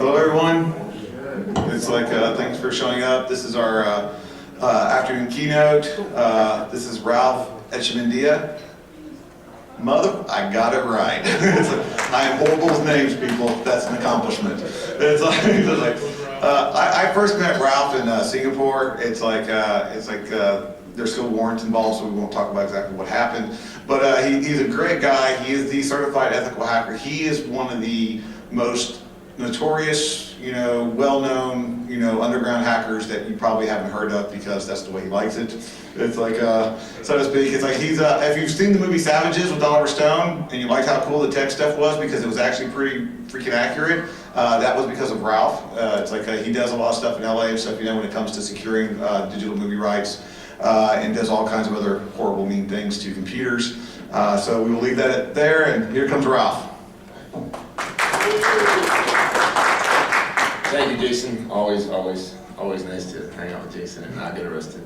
Hello, everyone. It's like, thanks for showing up. This is our afternoon keynote. This is Ralph Echemendia. I got it right. I am horrible with names, people. That's an accomplishment. It's like I first met Ralph in Singapore. It's like there's still warrants involved, so we won't talk about exactly what happened. But he's a great guy. He is the certified ethical hacker. He is one of the most notorious, well-known, underground hackers that you probably haven't heard of because that's the way he likes it. It's like, so to speak, it's like he's, if you've seen the movie Savages with Oliver Stone and you liked how cool the tech stuff was because it was actually pretty freaking accurate, that was because of Ralph. It's like he does a lot of stuff in LA and stuff, when it comes to securing digital movie rights, and does all kinds of other horrible, mean things to computers. So we will leave that there, and here comes Ralph. Thank you, Jason. Always nice to hang out with Jason and not get arrested.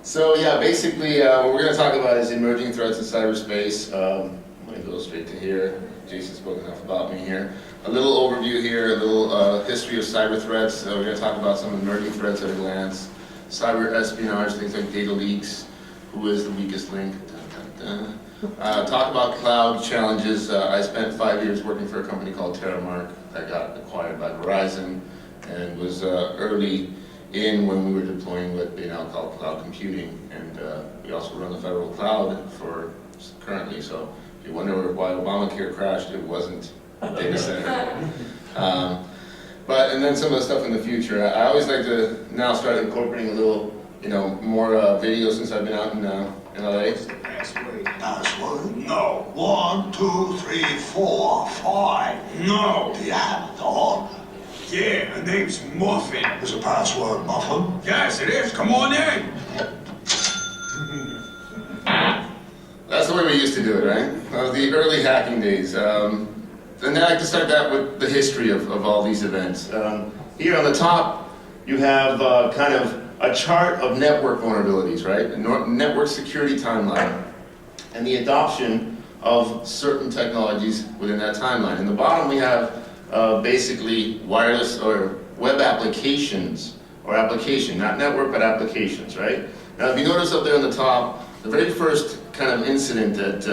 So yeah, basically what we're going to talk about is emerging threats in cyberspace. I'm going to go straight to here. Jason spoke enough about me here. A little overview here, a little history of cyber threats. We're going to talk about some emerging threats at a glance. Cyber espionage, things like data leaks. Who is the weakest link? Talk about cloud challenges. I spent 5 years working for a company called Terramark that got acquired by Verizon and was early in when we were deploying what they now call cloud computing. And we also run the federal cloud for currently. So if you wonder why Obamacare crashed, it wasn't a data center. And then some of the stuff in the future. I always like to now start incorporating a little, more video since I've been out in LA. Password? No. 1, 2, 3, 4, 5. No. Do you have it, dog? Yeah, her name's Muffin. Is the password Muffin? Yes, it is. Come on in. That's the way we used to do it, right? The early hacking days. And I like to start that with the history of all these events. Here on the top, you have kind of a chart of network vulnerabilities, right? A network security timeline, and the adoption of certain technologies within that timeline. In the bottom, we have basically wireless or web applications, or application, not network, but applications, right? Now, if you notice up there on the top, the very first kind of incident that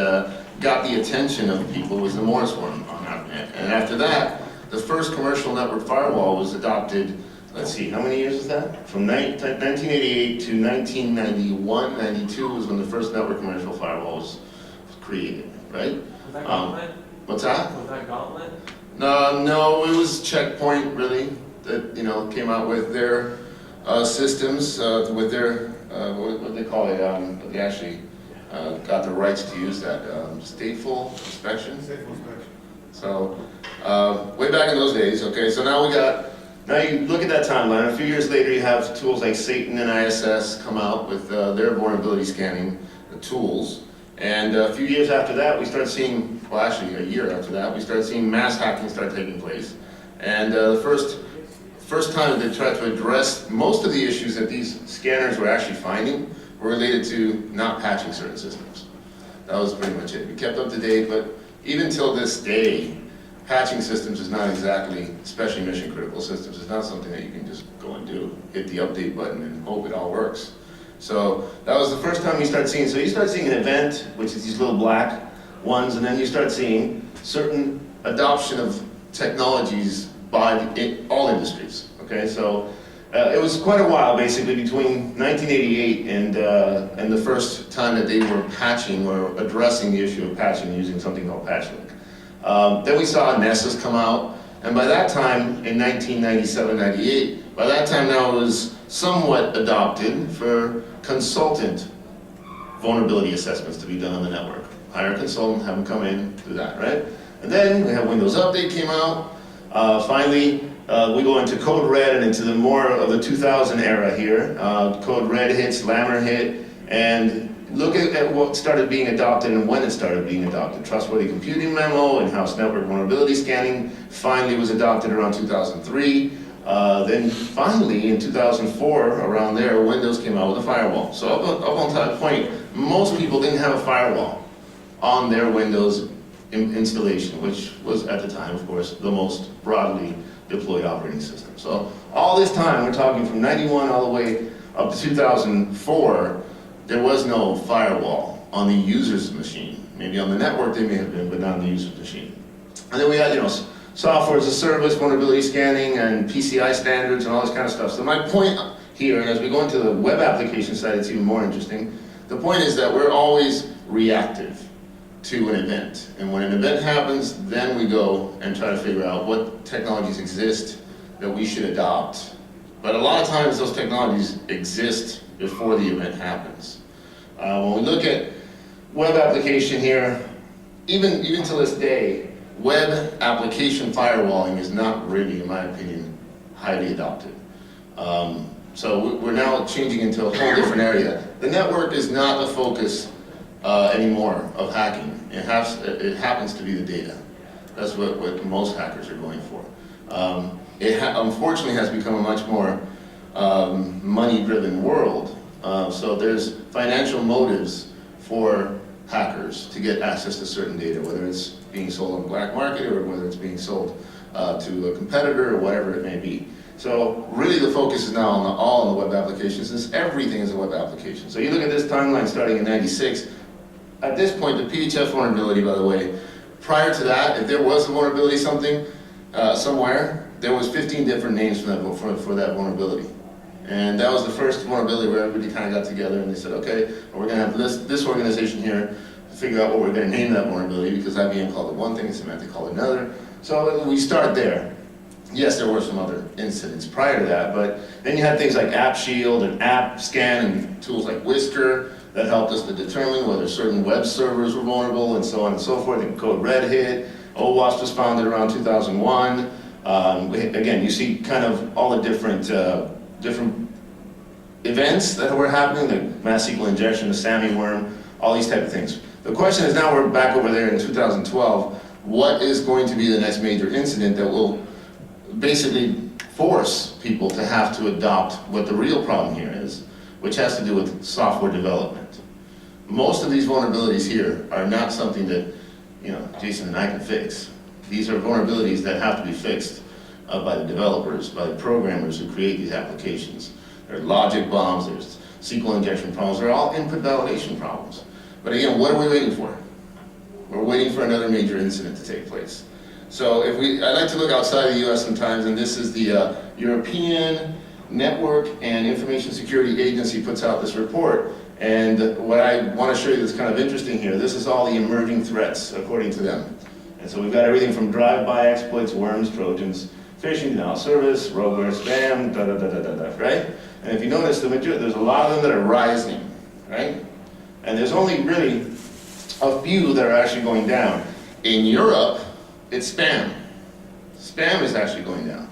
got the attention of people was the Morris one on ARPANET. And after that, the first commercial network firewall was adopted. Let's see, how many years is that? From 1988 to 1991, 92 was when the first network commercial firewall was created, right? Was that Gauntlet? What's that? Was that Gauntlet? No, it was Checkpoint, really, that came out with their systems, with their, what do they call it? They actually got the rights to use that. Stateful inspection? Stateful inspection. So, way back in those days, okay, so now you look at that timeline. A few years later, you have tools like Satan and ISS come out with their vulnerability scanning tools. And a few years after that, we start seeing, well, actually a year after that, we start seeing mass hacking start taking place. And the first time that they tried to address most of the issues that these scanners were actually finding were related to not patching certain systems. That was pretty much it. We kept up to date, but even till this day, patching systems is not exactly, especially mission critical systems, is not something that you can just go and do. Hit the update button and hope it all works. So that was the first time you start seeing, an event, which is these little black ones, and then you start seeing certain adoption of technologies by all industries, okay? So it was quite a while, basically, between 1988 and the first time that they were patching or addressing the issue of patching using something called PatchLink. Then we saw Nessus come out, and by that time, in 1997-98, by that time now it was somewhat adopted for consultant vulnerability assessments to be done on the network. Hire a consultant, have them come in, do that, right? And then we have Windows Update came out. Finally, we go into Code Red and into the more of the 2000 era here. Code Red hits, Lammer hit, and look at what started being adopted and when it started being adopted. Trustworthy Computing Memo, in-house network vulnerability scanning finally was adopted around 2003. Then finally, in 2004, around there, Windows came out with a firewall. So up on that point, most people didn't have a firewall on their Windows installation, which was at the time, of course, the most broadly deployed operating system. So all this time, we're talking from 91 all the way up to 2004, there was no firewall on the user's machine. Maybe on the network they may have been, but not on the user's machine. And then we had, software as a service, vulnerability scanning, and PCI standards, and all this kind of stuff. So my point here, and as we go into the web application side, it's even more interesting. The point is that we're always reactive to an event. And when an event happens, then we go and try to figure out what technologies exist that we should adopt. But a lot of times those technologies exist before the event happens. When we look at web application here, even to this day, web application firewalling is not really, in my opinion, highly adopted. So we're now changing into a whole different area. The network is not the focus anymore of hacking. It happens to be the data. That's what most hackers are going for. It unfortunately has become a much more money-driven world. So there's financial motives for hackers to get access to certain data, whether it's being sold on the black market or whether it's being sold to a competitor or whatever it may be. So really the focus is now all on the web applications, since everything is a web application. So you look at this timeline starting in 96. At this point, the PHF vulnerability, by the way, prior to that, if there was a vulnerability somewhere, there was 15 different names for that vulnerability. And that was the first vulnerability where everybody kind of got together and they said, okay, we're going to have this organization here to figure out what we're going to name that vulnerability, because IBM called it one thing, Symantec called it another. So we start there. Yes, there were some other incidents prior to that, but then you had things like AppShield and AppScan and tools like Whisker that helped us to determine whether certain web servers were vulnerable and so on and so forth. And Code Red hit. OWASP was founded around 2001. Again, you see kind of all the different events that were happening, the mass SQL injection, the SAMI worm, all these type of things. The question is now we're back over there in 2012, what is going to be the next major incident that will basically force people to have to adopt what the real problem here is, which has to do with software development. Most of these vulnerabilities here are not something that, Jason and I can fix. These are vulnerabilities that have to be fixed by the developers, by the programmers who create these applications. There are logic bombs, there's SQL injection problems, they're all input validation problems. But again, what are we waiting for? We're waiting for another major incident to take place. So I like to look outside the US sometimes, and this is the European Network and Information Security Agency puts out this report. And what I want to show you that's kind of interesting here, this is all the emerging threats according to them. And so we've got everything from drive-by exploits, worms, trojans, phishing, denial of service, rogueware, spam, right? And if you notice, there's a lot of them that are rising, right? And there's only really a few that are actually going down. In Europe, it's spam. Spam is actually going down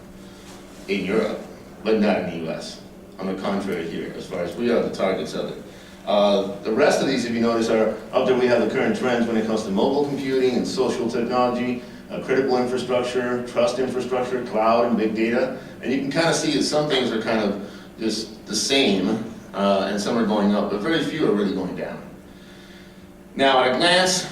in Europe, but not in the US. On the contrary here, as far as we are the targets of it. The rest of these, if you notice, are up there. We have the current trends when it comes to mobile computing and social technology, critical infrastructure, trust infrastructure, cloud, and big data. And you can kind of see that some things are kind of just the same, and some are going up, but very few are really going down. Now, at a glance,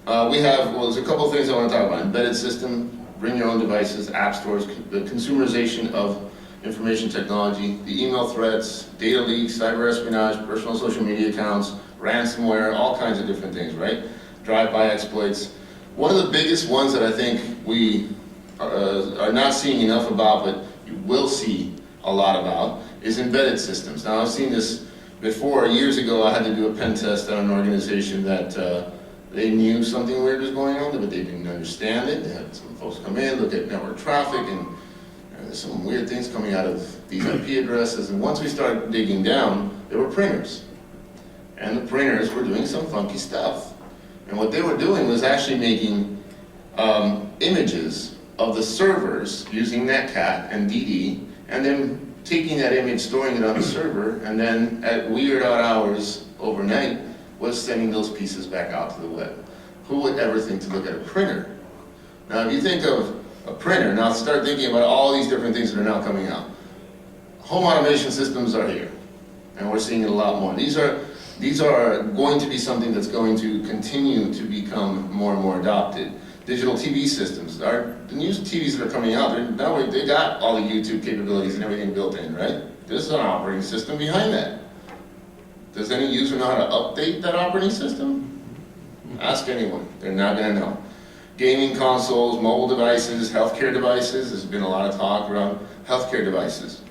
there's a couple of things I want to talk about. Embedded system, bring your own devices, app stores, the consumerization of information technology, the email threats, data leaks, cyber espionage, personal social media accounts, ransomware, all kinds of different things, right? Drive-by exploits. One of the biggest ones that I think we are not seeing enough about, but you will see a lot about, is embedded systems. Now, I've seen this before. Years ago, I had to do a pen test on an organization that they knew something weird was going on, but they didn't understand it. They had some folks come in, look at network traffic, and there's some weird things coming out of these IP addresses. And once we started digging down, there were printers. And the printers were doing some funky stuff. And what they were doing was actually making images of the servers using Netcat and DD, and then taking that image, storing it on the server, and then at weird odd hours overnight, was sending those pieces back out to the web. Who would ever think to look at a printer? Now, if you think of a printer, now start thinking about all these different things that are now coming out. Home automation systems are here, and we're seeing it a lot more. These are These are going to be something that's going to continue to become more and more adopted. Digital TV systems, the new TVs that are coming out, they got all the YouTube capabilities and everything built in, right? There's an operating system behind that. Does any user know how to update that operating system? Ask anyone, they're not gonna know. Gaming consoles, mobile devices, healthcare devices, there's been a lot of talk around healthcare devices.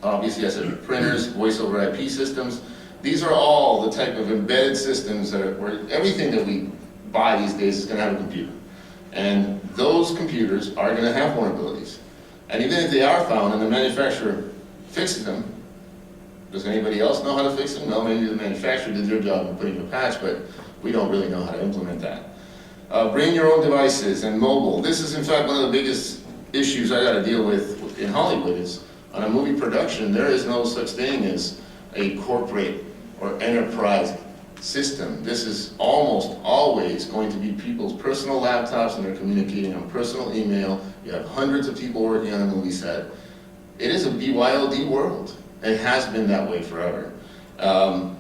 Obviously, I said printers, voice over IP systems. These are all the type of embedded systems where everything that we buy these days is going to have a computer. And those computers are going to have vulnerabilities. And even if they are found and the manufacturer fixes them, does anybody else know how to fix them? No, maybe the manufacturer did their job in putting a patch, but we don't really know how to implement that. Bring your own devices and mobile. This is in fact one of the biggest issues I got to deal with in Hollywood is on a movie production, there is no such thing as a corporate or enterprise system. This is almost always going to be people's personal laptops and they're communicating on personal email. You have hundreds of people working on a movie set. It is a BYOD world. It has been that way forever.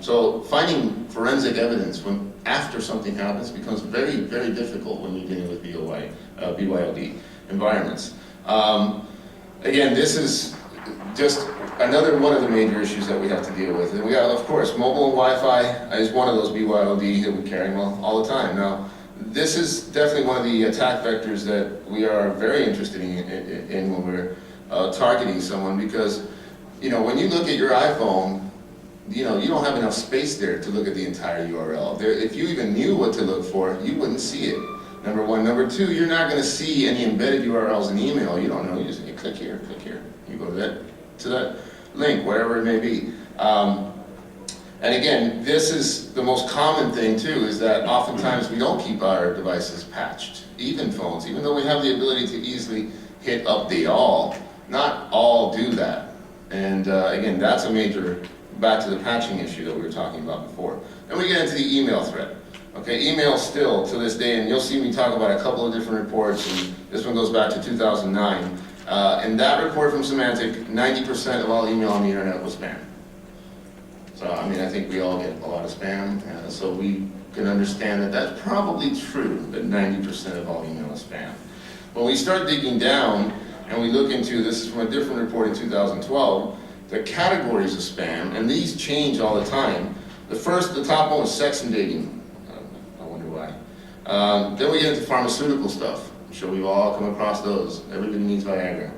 So finding forensic evidence after something happens becomes very, very difficult when you're dealing with BYOD environments. Again, this is just another one of the major issues that we have to deal with. And we have, of course, mobile and Wi-Fi is one of those BYOD that we carry all the time. Now, this is definitely one of the attack vectors that we are very interested in when we're targeting someone because, you know, when you look at your iPhone, you know, you don't have enough space there to look at the entire URL. If you even knew what to look for, you wouldn't see it. Number one. Number two, you're not going to see any embedded URLs in email. You don't know. You just click here, you go to that link, wherever it may be. And again, this is the most common thing too, is that oftentimes we don't keep our devices patched, even phones, even though we have the ability to easily hit update all, not all do that. And again, that's a major, back to the patching issue that we were talking about before. Then we get into the email threat. Okay, email still to this day, and you'll see me talk about a couple of different reports, and this one goes back to 2009. In that report from Symantec, 90% of all email on the internet was spam. So, I mean, I think we all get a lot of spam, so we can understand that that's probably true, that 90% of all email is spam. When we start digging down, and we look into, this is from a different report in 2012, the categories of spam, and these change all the time. The top one was sex and dating. I wonder why. Then we get into pharmaceutical stuff. I'm sure we've all come across those. Everybody needs Viagra.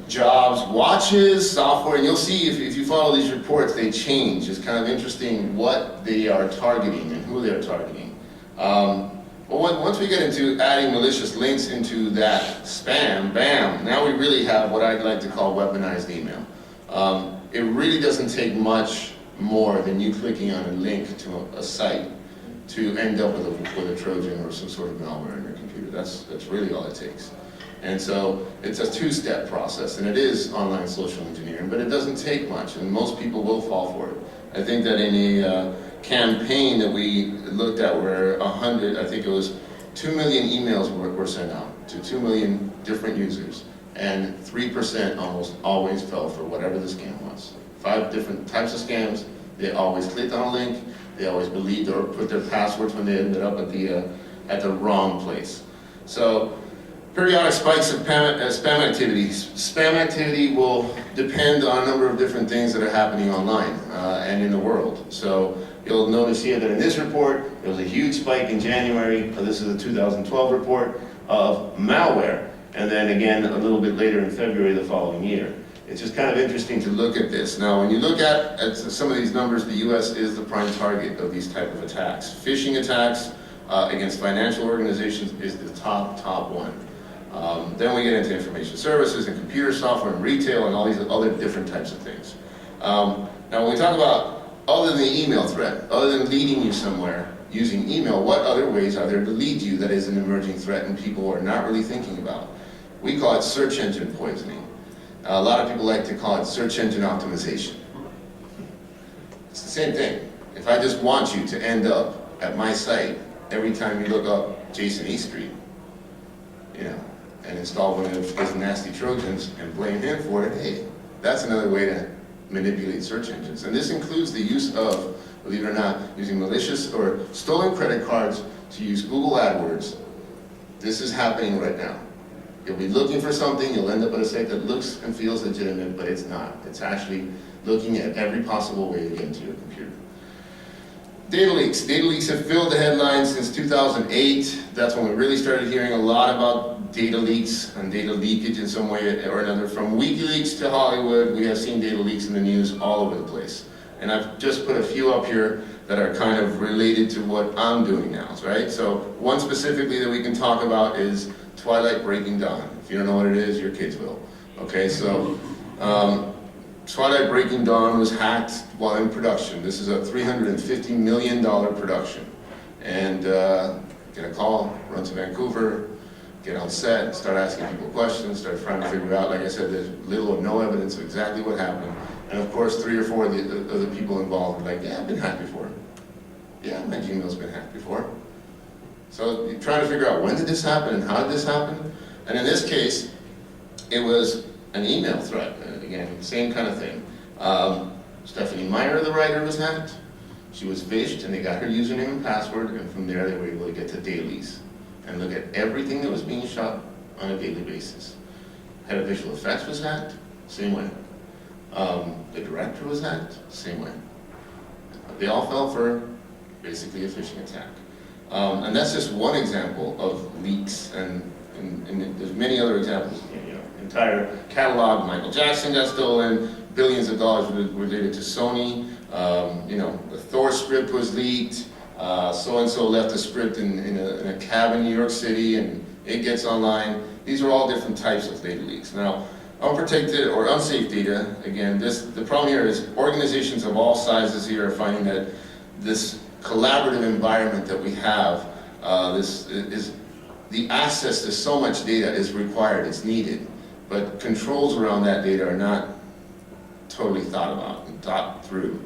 Jobs, watches, software, and you'll see if you follow these reports, they change. It's kind of interesting what they are targeting and who they're targeting. But once we get into adding malicious links into that spam, bam, now we really have what I'd like to call weaponized email. It really doesn't take much more than you clicking on a link to a site to end up with a Trojan or some sort of malware in your computer. That's really all it takes. And so it's a two-step process, and it is online social engineering, but it doesn't take much, and most people will fall for it. I think that in a campaign that we looked at where 2 million emails were sent out to 2 million different users, and 3% almost always fell for whatever the scam was. 5 different types of scams. They always clicked on a link. They always believed or put their passwords when they ended up at the wrong place. So periodic spikes of spam activity. Spam activity will depend on a number of different things that are happening online and in the world. So you'll notice here that in this report, there was a huge spike in January. This is a 2012 report of malware. And then again, a little bit later in February the following year. It's just kind of interesting to look at this. Now, when you look at some of these numbers, the U.S. is the prime target of these type of attacks. Phishing attacks against financial organizations is the top one. Then we get into information services and computer software and retail and all these other different types of things. Now, when we talk about other than the email threat, other than leading you somewhere using email, what other ways are there to lead you that is an emerging threat and people are not really thinking about? We call it search engine poisoning. A lot of people like to call it search engine optimization. It's the same thing. If I just want you to end up at my site every time you look up Jason E. Street, you know, and install one of those nasty Trojans and blame him for it, hey, that's another way to manipulate search engines. And this includes the use of, believe it or not, using malicious or stolen credit cards to use Google AdWords. This is happening right now. You'll be looking for something, you'll end up at a site that looks and feels legitimate, but it's not. It's actually looking at every possible way to get into your computer. Data leaks. Data leaks have filled the headlines since 2008. That's when we really started hearing a lot about data leaks and data leakage in some way or another. From WikiLeaks to Hollywood, we have seen data leaks in the news all over the place. And I've just put a few up here that are kind of related to what I'm doing now, right? So one specifically that we can talk about is Twilight Breaking Dawn. If you don't know what it is, your kids will. Okay, so Twilight Breaking Dawn was hacked while in production. This is a $350 million production. And get a call, run to Vancouver, get on set, start asking people questions, start trying to figure out, like I said, there's little or no evidence of exactly what happened. And of course, 3 or 4 of the people involved were like, yeah, I've been hacked before. Yeah, my Gmail's been hacked before. So you're trying to figure out when did this happen and how did this happen? And in this case, it was an email threat. Again, same kind of thing. Stephanie Meyer, the writer, was hacked. She was phished, and they got her username and password, and from there they were able to get to dailies and look at everything that was being shot on a daily basis. Head of Visual Effects was hacked, same way. The director was hacked, same way. They all fell for basically a phishing attack. And that's just one example of leaks, and there's many other examples. You know, entire catalog of Michael Jackson got stolen, billions of dollars related to Sony. You know, the Thor script was leaked. So-and-so left a script in a cab in New York City, and it gets online. These are all different types of data leaks. Now, unprotected or unsafe data, again, the problem here is organizations of all sizes here are finding that this collaborative environment that we have, the access to so much data is required, it's needed, but controls around that data are not totally thought about and thought through.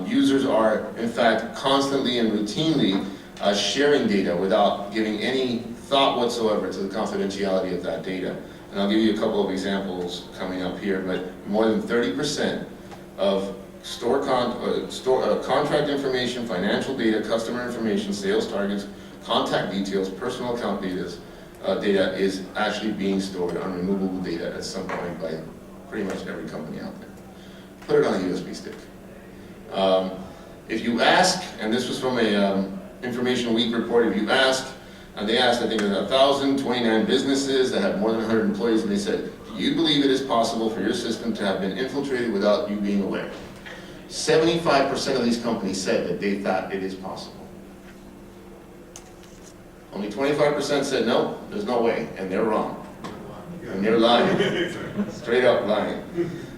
Users are, in fact, constantly and routinely sharing data without giving any thought whatsoever to the confidentiality of that data. And I'll give you a couple of examples coming up here, but more than 30% of contract information, financial data, customer information, sales targets, contact details, personal account data is actually being stored on removable data at some point by pretty much every company out there. Put it on a USB stick. If you ask, and this was from a Information Week report, if you ask, and they asked, I think, 1,029 businesses that have more than 100 employees, and they said, do you believe it is possible for your system to have been infiltrated without you being aware? 75% of these companies said that they thought it is possible. Only 25% said, no, there's no way, and they're wrong. And they're lying. Straight up lying.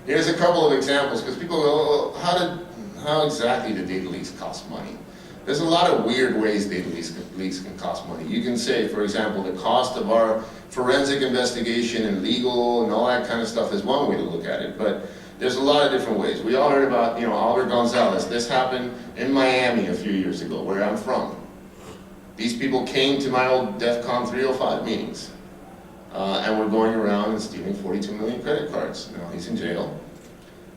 Here's a couple of examples, because people go, well, how exactly do data leaks cost money? There's a lot of weird ways data leaks can cost money. You can say, for example, the cost of our forensic investigation and legal and all that kind of stuff is one way to look at it, but there's a lot of different ways. We all heard about, Albert Gonzalez. This happened in Miami a few years ago, where I'm from. These people came to my old DEF CON 305 meetings, and were going around and stealing 42 million credit cards. Now he's in jail.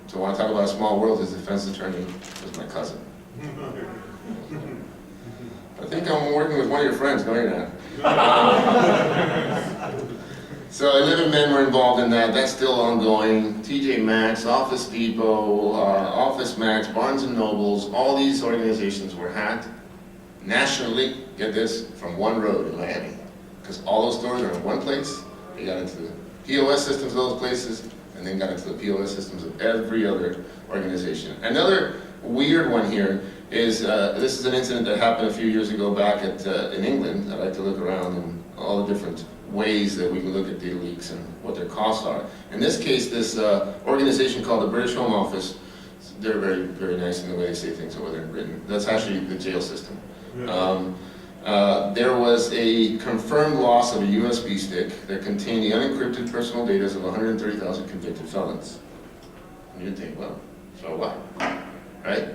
So I want to talk about a small world. His defense attorney was my cousin. I think I'm working with one of your friends, no, you're not. So 11 men were involved in that. That's still ongoing. TJ Maxx, Office Depot, Office Max, Barnes & Nobles, all these organizations were hacked nationally, get this, from one road in Miami. Because all those stores are in one place. They got into the POS systems of those places, and then got into the POS systems of every other organization. Another weird one here is, this is an incident that happened a few years ago back in England. I like to look around and all the different ways that we can look at data leaks and what their costs are. In this case, this organization called the British Home Office, they're very, very nice in the way they say things over there in Britain. That's actually the jail system. There was a confirmed loss of a USB stick that contained the unencrypted personal data of 130,000 convicted felons. And you'd think, well, so what? Right?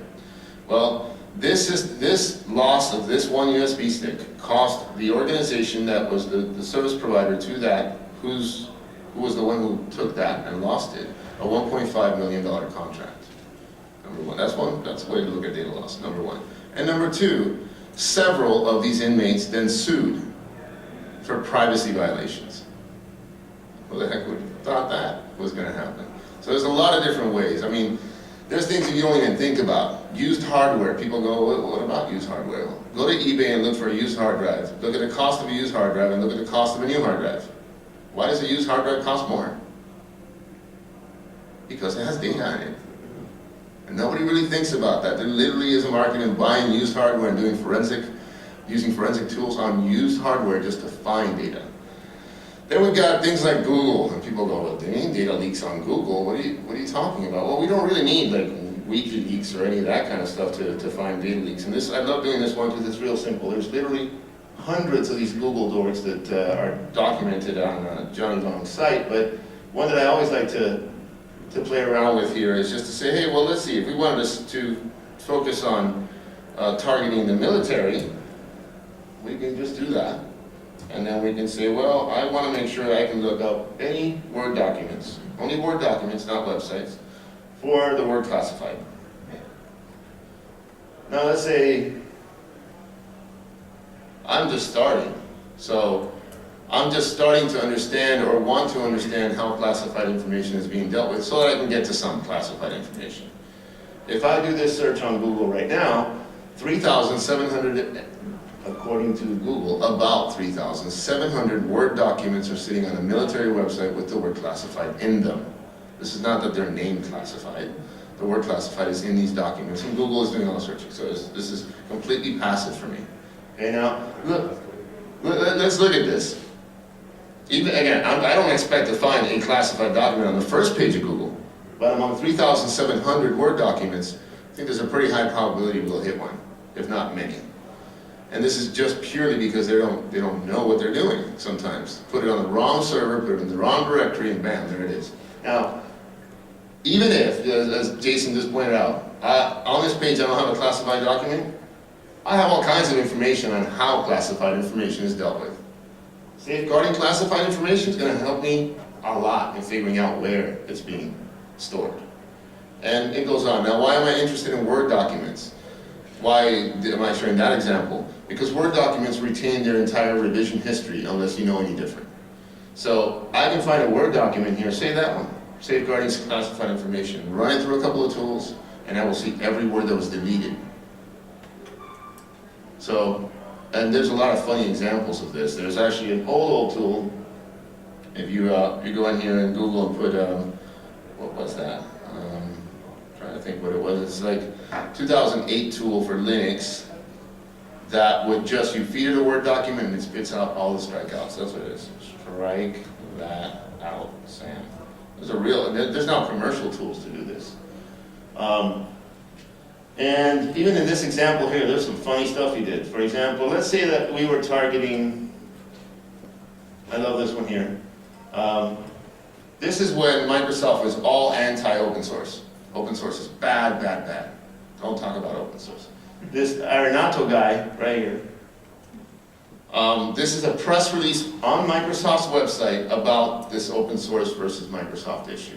Well, this loss of this one USB stick cost the organization that was the service provider to that, whose who was the one who took that and lost it, a $1.5 million contract. Number one, that's a way to look at data loss, number one. And number two, several of these inmates then sued for privacy violations. Who the heck would have thought that was going to happen? So there's a lot of different ways. I mean, there's things that you don't even think about. Used hardware, people go, what about used hardware? Go to eBay and look for a used hard drive. Look at the cost of a used hard drive and look at the cost of a new hard drive. Why does a used hard drive cost more? Because it has data in it. And nobody really thinks about that. There literally is a market in buying used hardware and using forensic tools on used hardware just to find data. Then we've got things like Google, and people go, well, do you mean data leaks on Google? What are you talking about? Well, we don't really need like weekly leaks or any of that kind of stuff to find data leaks. And this, I love doing this one because it's real simple. There's literally hundreds of these Google dorks that are documented on Johnny Long's site, but one that I always like to play around with here is just to say, hey, well, let's see, if we wanted us to focus on targeting the military, we can just do that. And then we can say, well, I want to make sure I can look up any Word documents, only Word documents, not websites, for the word classified. Now let's say I'm just starting. So I'm just starting to understand or want to understand how classified information is being dealt with so that I can get to some classified information. If I do this search on Google right now, 3,700, according to Google, about 3,700 Word documents are sitting on a military website with the word classified in them. This is not that they're name classified. The word classified is in these documents, and Google is doing all the searching. So this is completely passive for me. Okay, now, let's look at this. Even, again, I don't expect to find a classified document on the first page of Google, but among 3,700 Word documents, I think there's a pretty high probability we'll hit one, if not many. And this is just purely because they don't know what they're doing sometimes. Put it on the wrong server, put it in the wrong directory, and bam, there it is. Now, even if, as Jason just pointed out, on this page I don't have a classified document, I have all kinds of information on how classified information is dealt with. Safeguarding classified information is going to help me a lot in figuring out where it's being stored. And it goes on. Now, why am I interested in Word documents? Why am I showing that example? Because Word documents retain their entire revision history unless you know any different. So I can find a Word document here, say that one, safeguarding classified information, run it through a couple of tools, and I will see every word that was deleted. So, and there's a lot of funny examples of this. There's actually an old tool. If you go in here and Google and put, what was that? Trying to think what it was. It's like 2008 tool for Linux that would just, you feed it a Word document and it spits out all the strikeouts. That's what it is. Strike that out, Sam. There's now commercial tools to do this. And even in this example here, there's some funny stuff he did. For example, let's say that we were targeting, I love this one here. This is when Microsoft was all anti-open source. Open source is bad, bad, bad. Don't talk about open source. This Arenato guy right here, this is a press release on Microsoft's website about this open source versus Microsoft issue.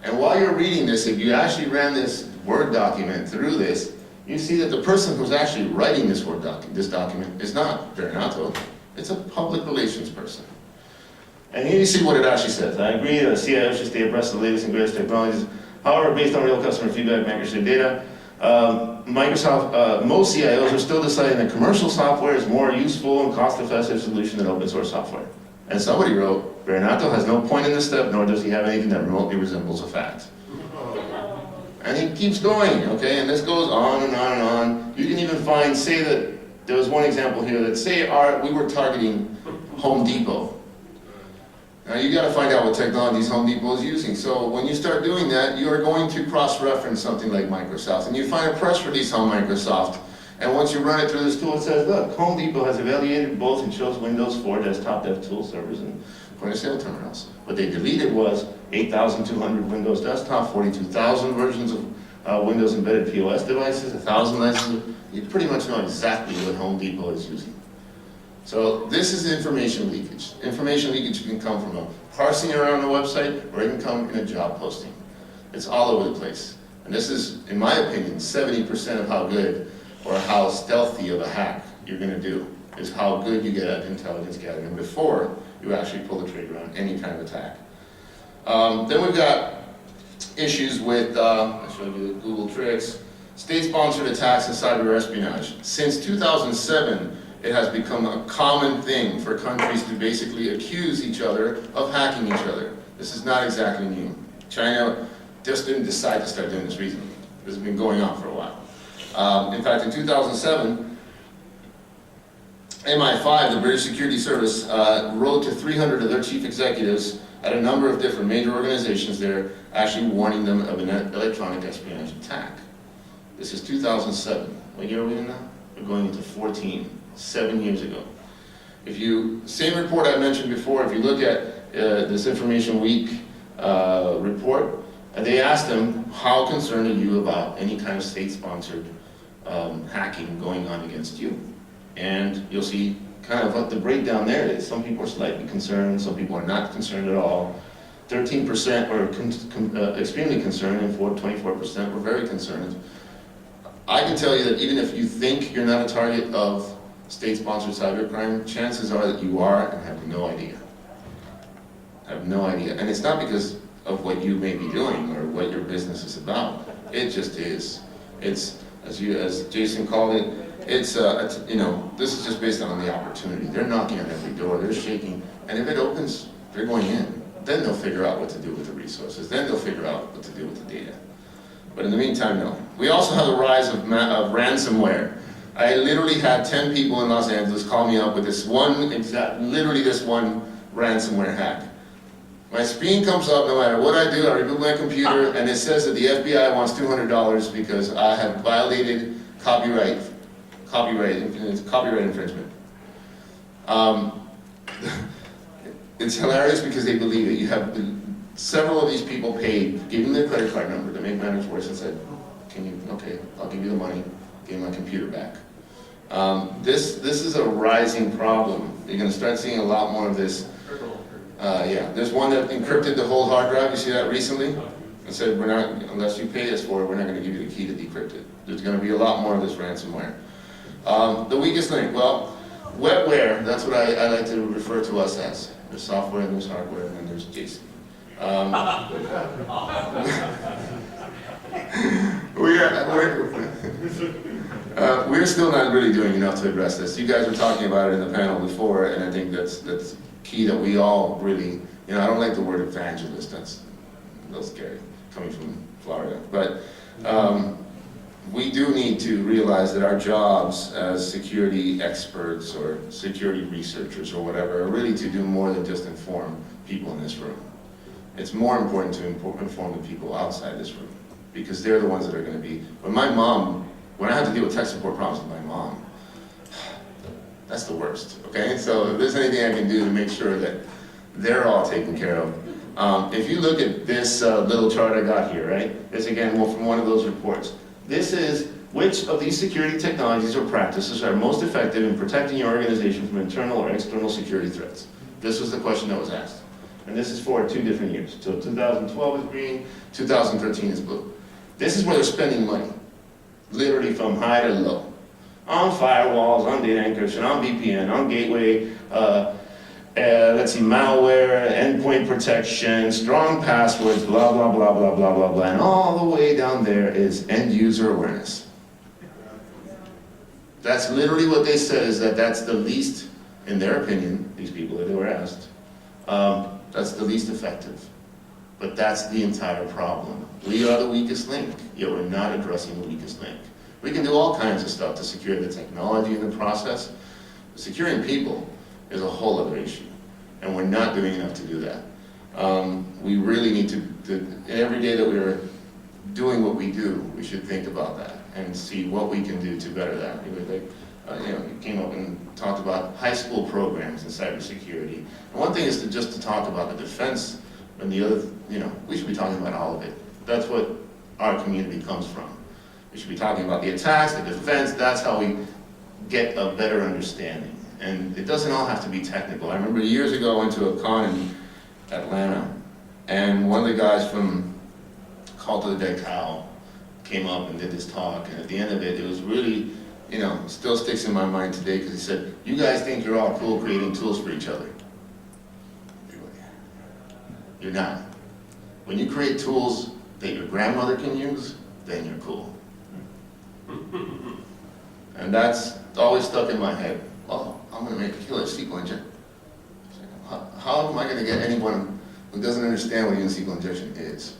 And while you're reading this, if you actually ran this Word document through this, you see that the person who's actually writing this this document is not Arenato. It's a public relations person. And here you see what it actually says. I agree that CIO should stay abreast of the latest and greatest technologies. However, based on real customer feedback and accuracy of data, most CIOs are still deciding that commercial software is more useful and cost-effective solution than open source software. And somebody wrote, Arenato has no point in this step, nor does he have anything that remotely resembles a fact. And he keeps going, okay, and this goes on and on and on. You can even find, say that, there was one example here that say we were targeting Home Depot. Now you got to find out what technologies Home Depot is using. So when you start doing that, you are going to cross-reference something like Microsoft. And you find a press release on Microsoft. And once you run it through this tool, it says, look, Home Depot has evaluated both and chose Windows 4 desktop dev tool servers and point-of-sale terminals. What they deleted was 8,200 Windows desktop, 42,000 versions of Windows embedded POS devices, 1,000 licenses. You pretty much know exactly what Home Depot is using. So this is information leakage. Information leakage can come from a parsing around the website, or it can come in a job posting. It's all over the place. And this is, in my opinion, 70% of how good or how stealthy of a hack you're going to do, is how good you get at intelligence gathering before you actually pull the trigger on any kind of attack. Then we've got issues with, I showed you the Google tricks, state-sponsored attacks and cyber espionage. Since 2007, it has become a common thing for countries to basically accuse each other of hacking each other. This is not exactly new. China just didn't decide to start doing this recently. This has been going on for a while. In fact, in 2007, MI5, the British Security Service, wrote to 300 of their chief executives at a number of different major organizations there, actually warning them of an electronic espionage attack. This is 2007. What year are we in now? We're going into 14, 7 years ago. If you, same report I mentioned before, if you look at this Information Week report, they asked them, how concerned are you about any kind of state-sponsored hacking going on against you? And you'll see kind of what the breakdown there is. Some people are slightly concerned, some people are not concerned at all. 13% were extremely concerned, and 24% were very concerned. I can tell you that even if you think you're not a target of state-sponsored cybercrime, chances are that you are and have no idea. Have no idea. And it's not because of what you may be doing or what your business is about. It just is. It's, as Jason called it, it's you know, this is just based on the opportunity. They're knocking on every door, they're shaking, and if it opens, they're going in. Then they'll figure out what to do with the resources. Then they'll figure out what to do with the data. But in the meantime, no. We also have the rise of ransomware. I literally had 10 people in Los Angeles call me up with this one, literally this one ransomware hack. My screen comes up, no matter what I do, I reboot my computer, and it says that the FBI wants $200 because I have violated copyright infringement. It's hilarious because they believe it. You have several of these people paid, gave them their credit card number to make matters worse, and said, "Can you? Okay, I'll give you the money. Give me my computer back." This is a rising problem. You're going to start seeing a lot more of this. Yeah, there's one that encrypted the whole hard drive. You see that recently? And said, "We're not, unless you pay us for it, we're not going to give you the key to decrypt it." There's going to be a lot more of this ransomware. The weakest link, well, wetware, that's what I like to refer to us as. There's software, and there's hardware, and then there's Jason. We're still not really doing enough to address this. You guys were talking about it in the panel before, and I think that's key that we all really, you know, I don't like the word evangelist, that's a little scary, coming from Florida. But we do need to realize that our jobs as security experts or security researchers or whatever are really to do more than just inform people in this room. It's more important to inform the people outside this room, because they're the ones that are going to be, when I have to deal with tech support problems with my mom, that's the worst, okay? So if there's anything I can do to make sure that they're all taken care of. If you look at this little chart I got here, right? This again, from one of those reports. This is which of these security technologies or practices are most effective in protecting your organization from internal or external security threats? This was the question that was asked. And this is for 2 different years. So 2012 is green, 2013 is blue. This is where they're spending money, literally from high to low. On firewalls, on data encryption, on VPN, on gateway, let's see, malware, endpoint protection, strong passwords, blah, blah, blah, blah, blah, blah, blah. And all the way down there is end user awareness. That's literally what they said, is that that's the least, in their opinion, these people that they were asked, that's the least effective. But that's the entire problem. We are the weakest link, yet we're not addressing the weakest link. We can do all kinds of stuff to secure the technology in the process. Securing people is a whole other issue, and we're not doing enough to do that. We really need to, every day that we're doing what we do, we should think about that and see what we can do to better that. You came up and talked about high school programs in cybersecurity. And one thing is to talk about the defense, and the other, we should be talking about all of it. That's what our community comes from. We should be talking about the attacks, the defense. That's how we get a better understanding. And it doesn't all have to be technical. I remember years ago I went to a con in Atlanta, and one of the guys from Call to the Dead Cow came up and did this talk, and at the end of it, it was really, you know, still sticks in my mind today, because he said, you guys think you're all cool creating tools for each other. You're not. When you create tools that your grandmother can use, then you're cool. And that's always stuck in my head. Oh, I'm going to make a killer SQL injection. How am I going to get anyone who doesn't understand what even SQL injection is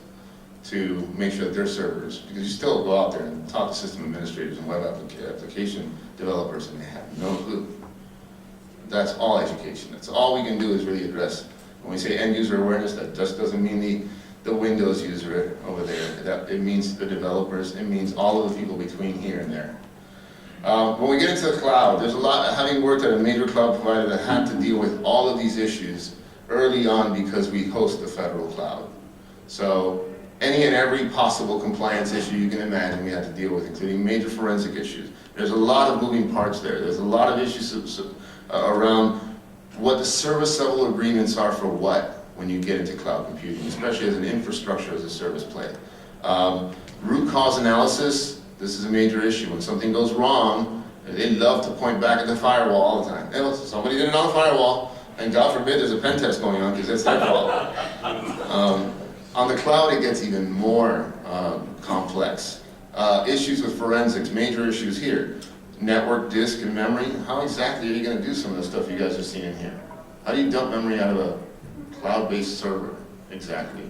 to make sure that their servers, because you still go out there and talk to system administrators and web application developers, and they have no clue. That's all education. That's all we can do is really address. When we say end user awareness, that just doesn't mean the Windows user over there. It means the developers. It means all of the people between here and there. When we get into the cloud, there's a lot, having worked at a major cloud provider that had to deal with all of these issues early on because we host the federal cloud. So any and every possible compliance issue you can imagine we had to deal with, including major forensic issues. There's a lot of moving parts there. There's a lot of issues around what the service level agreements are for what when you get into cloud computing, especially as an infrastructure as a service play. Root cause analysis, this is a major issue. When something goes wrong, they love to point back at the firewall all the time. Hey, listen, somebody did it on the firewall, and God forbid there's a pen test going on because it's their fault. On the cloud, it gets even more complex. Issues with forensics, major issues here. Network, disk, and memory. How exactly are you going to do some of the stuff you guys are seeing here? How do you dump memory out of a cloud-based server? Exactly.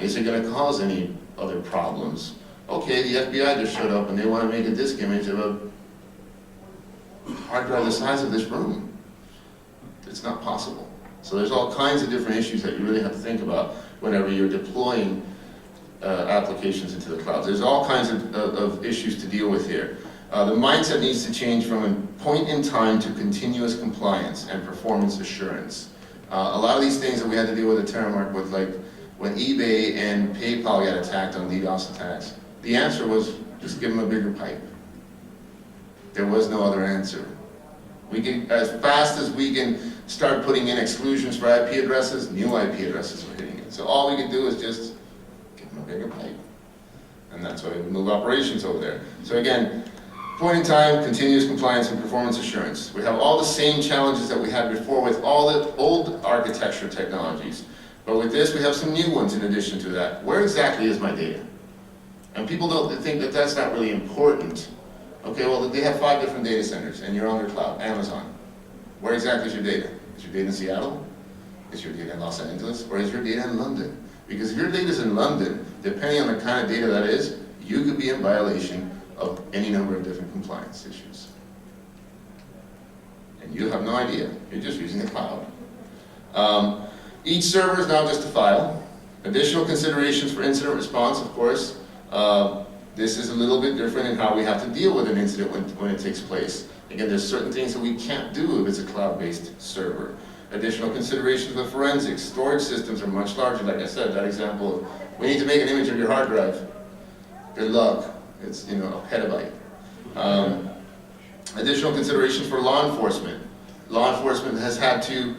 Is it going to cause any other problems? Okay, the FBI just showed up and they want to make a disk image of a hard drive the size of this room. It's not possible. So there's all kinds of different issues that you really have to think about whenever you're deploying applications into the cloud. There's all kinds of issues to deal with here. The mindset needs to change from a point in time to continuous compliance and performance assurance. A lot of these things that we had to deal with at Terramark with, like when eBay and PayPal got attacked on DDoS attacks, the answer was just give them a bigger pipe. There was no other answer. We can, as fast as we can start putting in exclusions for IP addresses, new IP addresses are hitting it. So all we can do is just give them a bigger pipe. And that's why we move operations over there. So again, point in time, continuous compliance and performance assurance. We have all the same challenges that we had before with all the old architecture technologies. But with this, we have some new ones in addition to that. Where exactly is my data? And people don't think that that's not really important. Okay, well, they have 5 different data centers and you're on their cloud, Amazon. Where exactly is your data? Is your data in Seattle? Is your data in Los Angeles? Or is your data in London? Because if your data is in London, depending on the kind of data that is, you could be in violation of any number of different compliance issues. And you have no idea. You're just using the cloud. Each server is now just a file. Additional considerations for incident response, of course. This is a little bit different in how we have to deal with an incident when it takes place. Again, there's certain things that we can't do if it's a cloud-based server. Additional considerations with forensics. Storage systems are much larger. Like I said, that example of, we need to make an image of your hard drive. Good luck. It's, you know, a petabyte. Additional considerations for law enforcement. Law enforcement has had to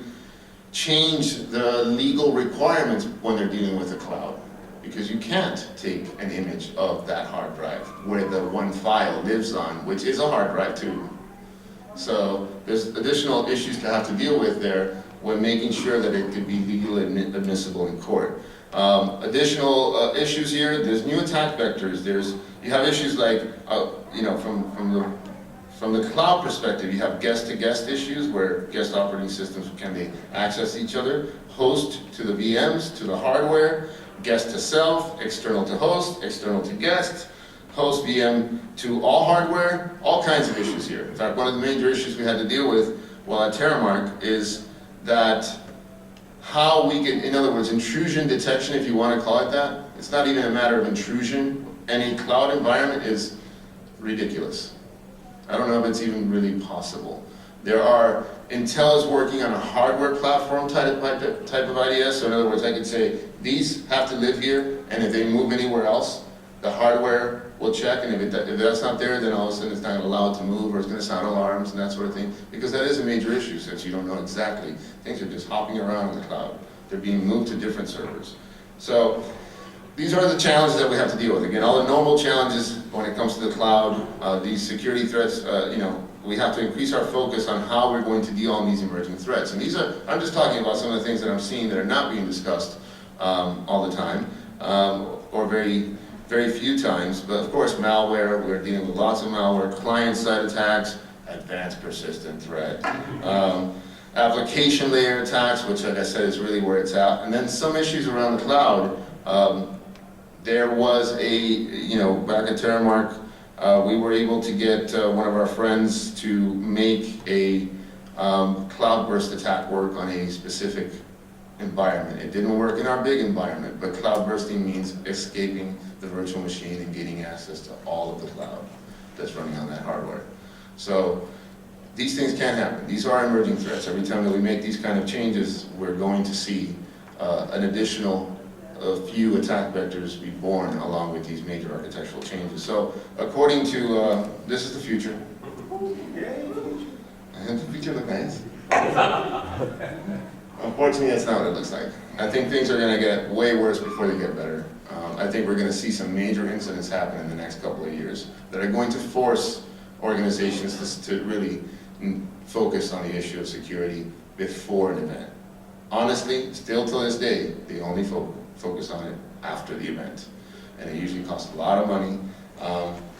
change the legal requirements when they're dealing with the cloud. Because you can't take an image of that hard drive where the one file lives on, which is a hard drive too. So there's additional issues to have to deal with there when making sure that it could be legally admissible in court. Additional issues here, there's new attack vectors. You have issues like, you know, from the cloud perspective, you have guest-to-guest issues where guest operating systems, can they access each other? Host to the VMs, to the hardware, guest to self, external to host, external to guest, host VM to all hardware, all kinds of issues here. In fact, one of the major issues we had to deal with while at Terramark is that how we can, in other words, intrusion detection, if you want to call it that. It's not even a matter of intrusion. Any cloud environment is ridiculous. I don't know if it's even really possible. Intel is working on a hardware platform type of IDS, so in other words, I could say, these have to live here, and if they move anywhere else, The hardware will check, and if that's not there, then all of a sudden it's not gonna allow it to move, or it's gonna sound alarms and that sort of thing, because that is a major issue, since you don't know exactly. Things are just hopping around in the cloud. They're being moved to different servers. So, these are the challenges that we have to deal with. Again, all the normal challenges when it comes to the cloud, these security threats, we have to increase our focus on how we're going to deal on these emerging threats. And these are, I'm just talking about some of the things that I'm seeing that are not being discussed all the time, or very, very few times. But of course, malware, we're dealing with lots of malware, client-side attacks, advanced persistent threat, application layer attacks, which like I said is really where it's at. And then some issues around the cloud. There was back at Terramark, we were able to get one of our friends to make a cloud burst attack work on a specific environment. It didn't work in our big environment, but cloud bursting means escaping the virtual machine and getting access to all of the cloud that's running on that hardware. So these things can happen. These are emerging threats. Every time that we make these kind of changes, we're going to see an additional few attack vectors be born along with these major architectural changes. So according to, this is the future. And the future looks nice. Unfortunately, that's not what it looks like. I think things are gonna get way worse before they get better. I think we're gonna see some major incidents happen in the next couple of years that are going to force organizations to really focus on the issue of security before an event. Honestly, still to this day, they only focus on it after the event. And it usually costs a lot of money.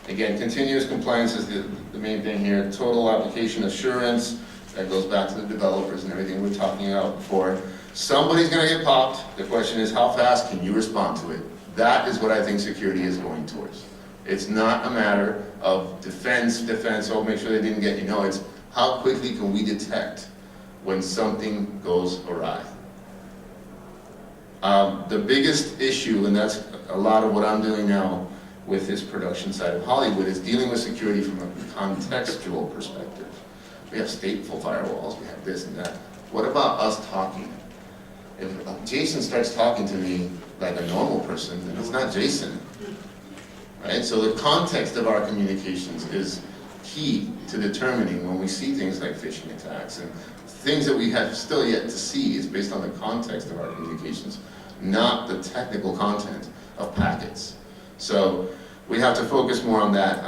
Again, continuous compliance is the main thing here. Total application assurance, that goes back to the developers and everything we were talking about before. Somebody's gonna get popped. The question is, how fast can you respond to it? That is what I think security is going towards. It's not a matter of defense, oh, make sure they didn't get you. No, it's how quickly can we detect when something goes awry. The biggest issue, and that's a lot of what I'm doing now with this production side of Hollywood, is dealing with security from a contextual perspective. We have stateful firewalls, we have this and that. What about us talking? If Jason starts talking to me like a normal person, then it's not Jason. Right? So the context of our communications is key to determining when we see things like phishing attacks and things that we have still yet to see is based on the context of our communications, not the technical content of packets. So we have to focus more on that.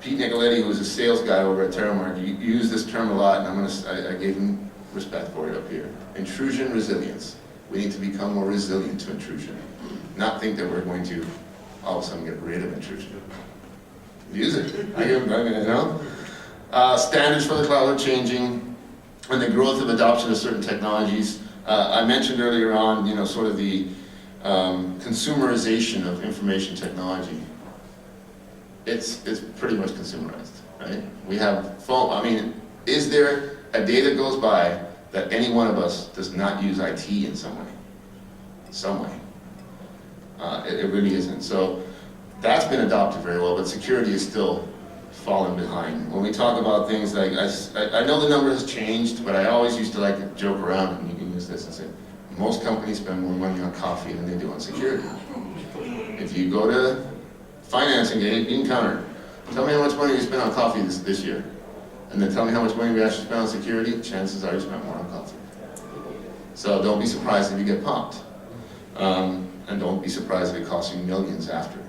Pete Nicoletti, who is a sales guy over at Terramark, used this term a lot, and I gave him respect for it up here. Intrusion resilience. We need to become more resilient to intrusion. Not think that we're going to all of a sudden get rid of intrusion. Use it. Standards for the cloud are changing, and the growth of adoption of certain technologies. I mentioned earlier on, sort of the consumerization of information technology. It's pretty much consumerized, right? We have phone, is there a day that goes by that any one of us does not use IT in some way? Some way. It really isn't. So that's been adopted very well, but security is still falling behind. When we talk about things like, I know the number has changed, but I always used to like to joke around, and you can use this and say, most companies spend more money on coffee than they do on security. If you go to financing day, you can counter. Tell me how much money you spent on coffee this year. And then tell me how much money we actually spent on security. Chances are you spent more on coffee. So don't be surprised if you get popped. And don't be surprised if it costs you millions after.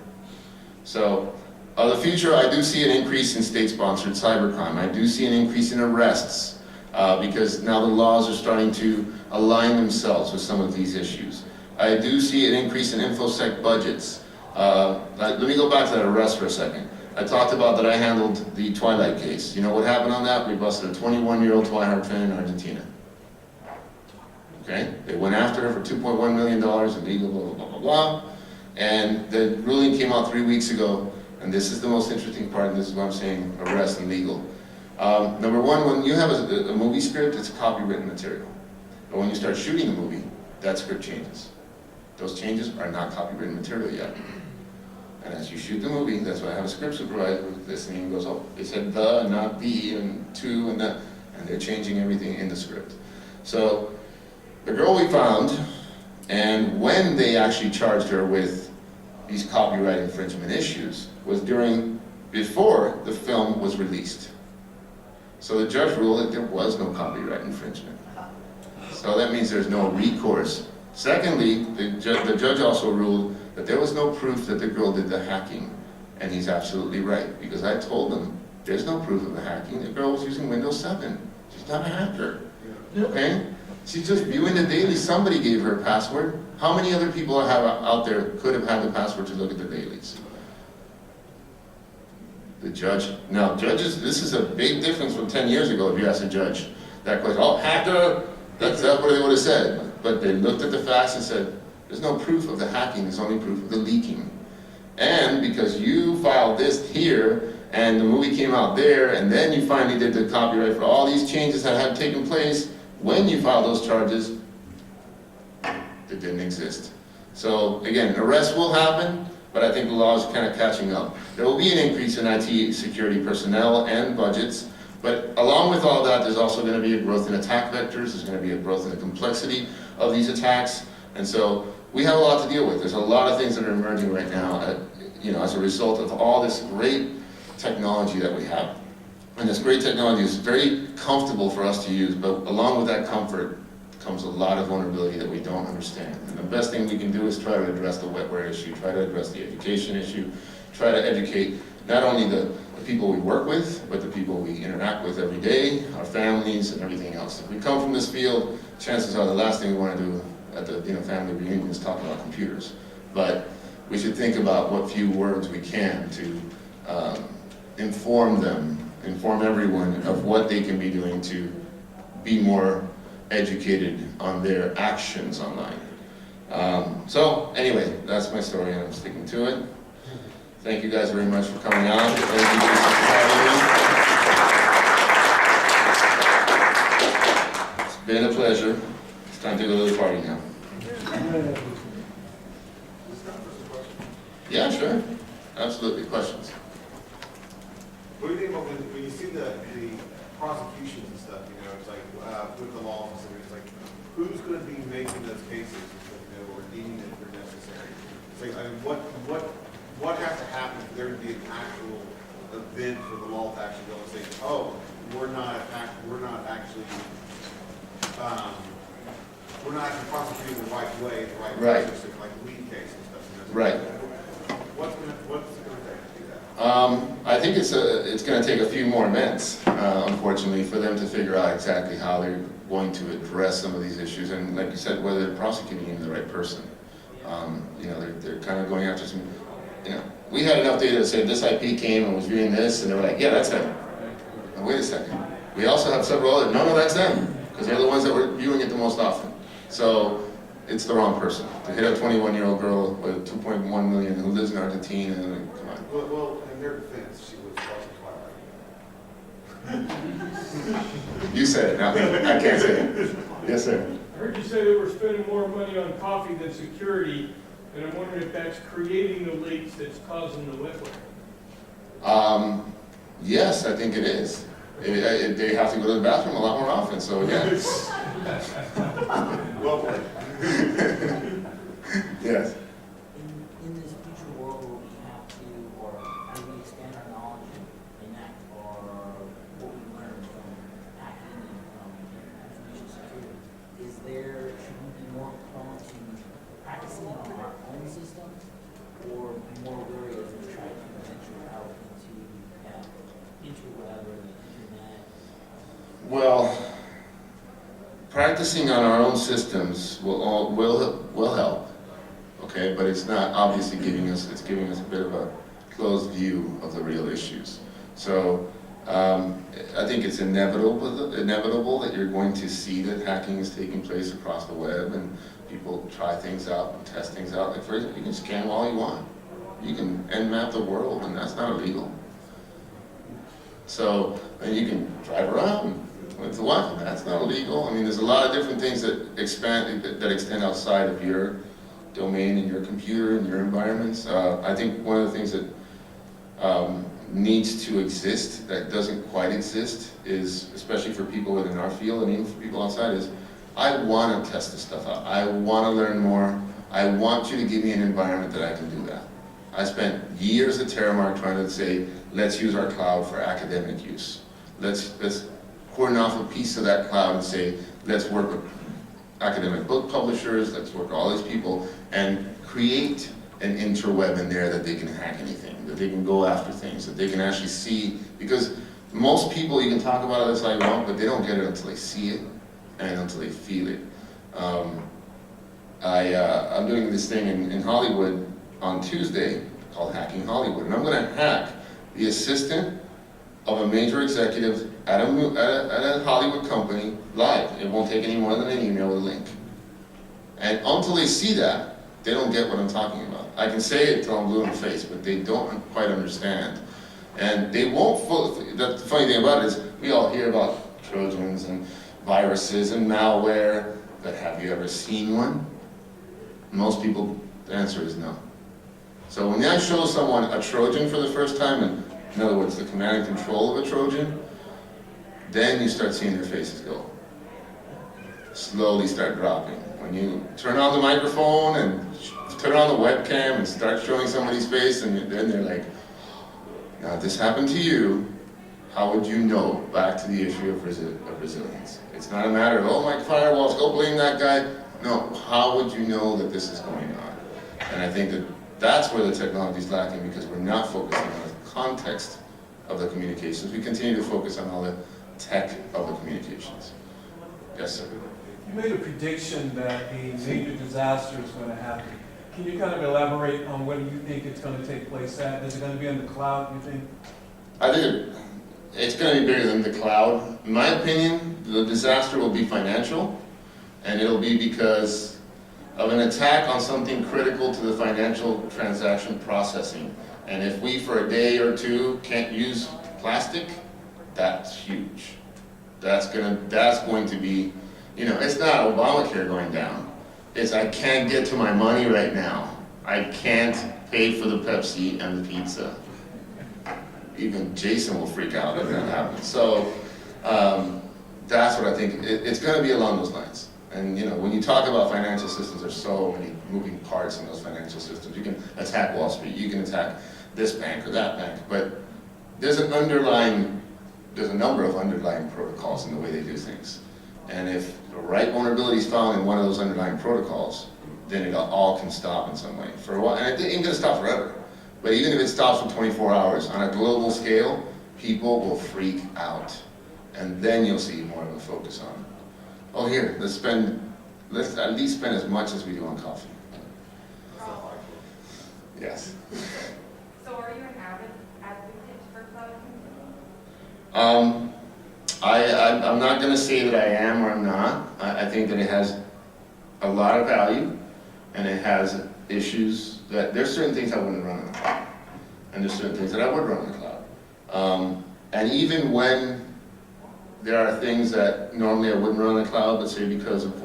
So the future, I do see an increase in state-sponsored cybercrime. I do see an increase in arrests because now the laws are starting to align themselves with some of these issues. I do see an increase in InfoSec budgets. Let me go back to that arrest for a second. I talked about that I handled the Twilight case. You know what happened on that? We busted a 21-year-old Twilight fan in Argentina. Okay? They went after her for $2.1 million illegal, blah, blah, blah, blah, blah. And the ruling came out 3 weeks ago, and this is the most interesting part, and this is what I'm saying, arrest and legal. Number one, when you have a movie script, it's copywritten material. But when you start shooting a movie, that script changes. Those changes are not copywritten material yet. And as you shoot the movie, that's why I have a script supervisor listening and goes, oh, they said the, not the, and to, and that, and they're changing everything in the script. So, the girl we found, and when they actually charged her with these copyright infringement issues was before the film was released. So the judge ruled that there was no copyright infringement. So that means there's no recourse. Secondly, the judge also ruled that there was no proof that the girl did the hacking. And he's absolutely right, because I told him, there's no proof of the hacking. The girl was using Windows 7. She's not a hacker, okay? She's just viewing the daily. Somebody gave her a password. How many other people out there could have had the password to look at the dailies? The judge, now judges, this is a big difference from 10 years ago if you asked a judge that question, oh, hacker, that's not what they would have said. But they looked at the facts and said, there's no proof of the hacking, there's only proof of the leaking. And because you filed this here, and the movie came out there, and then you finally did the copyright for all these changes that had taken place, when you filed those charges, it didn't exist. So again, arrests will happen, but I think the law is kind of catching up. There will be an increase in IT security personnel and budgets, but along with all that, there's also going to be a growth in attack vectors, there's going to be a growth in the complexity of these attacks, and so we have a lot to deal with. There's a lot of things that are emerging right now, as a result of all this great technology that we have. And this great technology is very comfortable for us to use, but along with that comfort comes a lot of vulnerability that we don't understand. And the best thing we can do is try to address the wetware issue, try to address the education issue, try to educate not only the people we work with, but the people we interact with every day, our families, and everything else. If we come from this field, chances are the last thing we want to do at the family reunion is talk about computers. But we should think about what few words we can to inform everyone of what they can be doing to be more educated on their actions online. So anyway, that's my story and I'm sticking to it. Thank you guys very much for coming out. Thank you for having me. It's been a pleasure. It's time to go to the party now. Yeah, sure. Absolutely. Questions? What do you think about when you see the prosecutions and stuff, it's like with the law officers, it's like, who's going to be making those cases, or deeming it for necessary? It's like, I mean, what has to happen for there to be an actual event for the law to actually go and say, oh, we're not actually prosecuting the right way, the right Right. process, like lead case and stuff. Right. What's going to take to do that? I think it's going to take a few more events, unfortunately, for them to figure out exactly how they're going to address some of these issues, and like you said, whether they're prosecuting even the right person. They're kind of going after some. We had enough data that said this IP came and was viewing this, and they were like, yeah, that's them. Now, wait a second. We also have several other. No, that's them, because they're the ones that were viewing it the most often. So it's the wrong person to hit a 21-year-old girl with 2.1 million who lives in Argentina. And come on. Well, in their defense, she was watching Twilight. You said it. Now I can't say it. Yes, sir. I heard you say that we're spending more money on coffee than security, and I'm wondering if that's creating the leaks that's causing the wetware. Yes, I think it is. They have to go to the bathroom a lot more often, so yes. Well played. Yes. In this future world where we have to, or as we expand our knowledge and enact our what we learned from hacking and from information security, should we be more prone to practicing on our own system, or be more wary as we try to venture out into whatever, the internet? Well, practicing on our own systems will help, okay, but it's not obviously giving us a bit of a closed view of the real issues. So I think it's inevitable that you're going to see that hacking is taking place across the web and people try things out and test things out. Like, for example, you can scam all you want. You can nmap the world, and that's not illegal. So then you can drive around with the weapon. That's not illegal. I mean, there's a lot of different things that extend outside of your domain and your computer and your environments. I think one of the things that needs to exist that doesn't quite exist is, especially for people within our field and even for people outside, is I want to test this stuff out. I want to learn more. I want you to give me an environment that I can do that. I spent years at Terramark trying to say, let's use our cloud for academic use. Let's coordinate off a piece of that cloud and say, let's work with academic book publishers, let's work with all these people, and create an interweb in there that they can hack anything, that they can go after things, that they can actually see, because most people, you can talk about it as I want, but they don't get it until they see it and until they feel it. I'm doing this thing in Hollywood on Tuesday called Hacking Hollywood, and I'm gonna hack the assistant of a major executive at a Hollywood company live. It won't take any more than an email with a link. And until they see that, they don't get what I'm talking about. I can say it till I'm blue in the face, but they don't quite understand. And they won't the funny thing about it is, we all hear about Trojans and viruses and malware, but have you ever seen one? Most people, the answer is no. So when I show someone a Trojan for the first time, and in other words, the command and control of a Trojan, then you start seeing their faces go. Slowly start dropping. When you turn on the microphone and turn on the webcam and start showing somebody's face, and then they're like, now if this happened to you, how would you know? Back to the issue of resilience. It's not a matter of, oh my firewalls, go blame that guy. No, how would you know that this is going on? And I think that that's where the technology is lacking, because we're not focusing on the context of the communications. We continue to focus on all the tech of the communications. Yes, sir. You made a prediction that a major disaster is going to happen. Can you kind of elaborate on what you think it's going to take place at? Is it going to be on the cloud, you think? I think it's going to be bigger than the cloud. In my opinion, the disaster will be financial, and it'll be because of an attack on something critical to the financial transaction processing. And if we, for a day or two, can't use plastic, that's huge. That's going to be, it's not Obamacare going down. It's I can't get to my money right now. I can't pay for the Pepsi and the pizza. Even Jason will freak out if that happens. So that's what I think. It's going to be along those lines. And when you talk about financial systems, there's so many moving parts in those financial systems. You can attack Wall Street, you can attack this bank or that bank, but there's a number of underlying protocols in the way they do things. And if the right vulnerability is found in one of those underlying protocols, then it all can stop in some way for a while. And it ain't going to stop forever. But even if it stops for 24 hours, on a global scale, people will freak out. And then you'll see more of a focus on it. Oh, here, let's at least spend as much as we do on coffee. Yes. So are you an advocate for cloud computing? I'm not going to say that I am or I'm not. I think that it has a lot of value, and it has issues that there's certain things I wouldn't run on the cloud, and there's certain things that I would run on the cloud. And even when there are things that normally I wouldn't run on the cloud, but say because of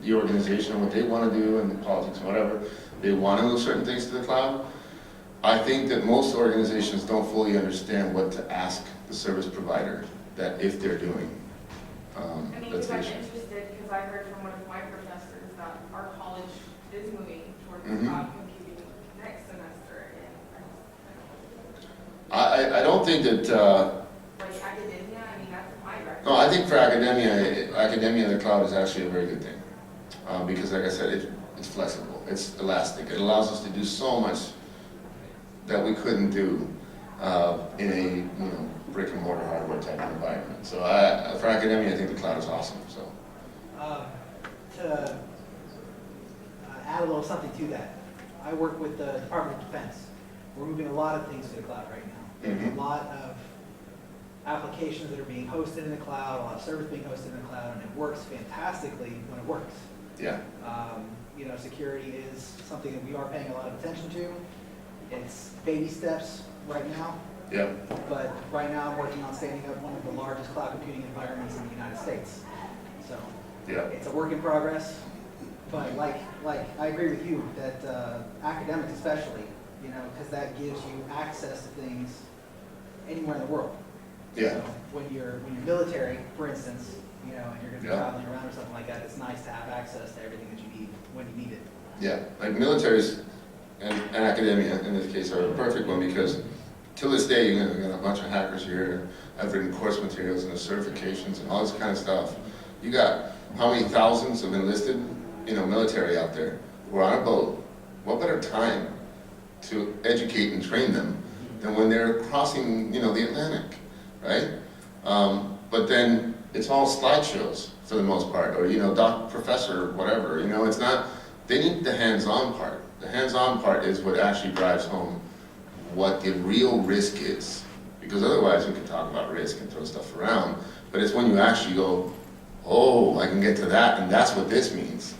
the organization and what they want to do and the politics and whatever, they want to move certain things to the cloud. I think that most organizations don't fully understand what to ask the service provider that if they're doing. Because I'm interested, because I heard from one of my professors that our college is moving towards cloud computing next semester. I don't think that, Like academia, that's my record. no, I think for academia, the cloud is actually a very good thing. Because like I said, it's flexible, it's elastic. It allows us to do so much that we couldn't do in a brick and mortar hardware type of environment. So for academia, I think the cloud is awesome. So to add a little something to that, I work with the Department of Defense. We're moving a lot of things to the cloud right now. There's a lot of applications that are being hosted in the cloud, a lot of servers being hosted in the cloud, and it works fantastically when it works. yeah, Security is something that we are paying a lot of attention to. It's baby steps right now, yeah, but right now I'm working on standing up one of the largest cloud computing environments in the United States. So yeah, it's a work in progress, but like I agree with you that academics especially, because that gives you access to things anywhere in the world. yeah. So when you're military, for instance, and you're going to be Yeah. traveling around or something like that, it's nice to have access to everything that you need when you need it. Yeah, like militaries, and academia in this case are a perfect one, because till this day, you got a bunch of hackers here. I've written course materials and the certifications and all this kind of stuff. You got how many thousands of enlisted, military out there who are on a boat. What better time to educate and train them than when they're crossing, the Atlantic, right? But then it's all slideshows for the most part, or doc, professor, whatever. It's not. They need the hands-on part. The hands-on part is what actually drives home what the real risk is. Because otherwise we can talk about risk and throw stuff around, but it's when you actually go, oh, I can get to that, and that's what this means.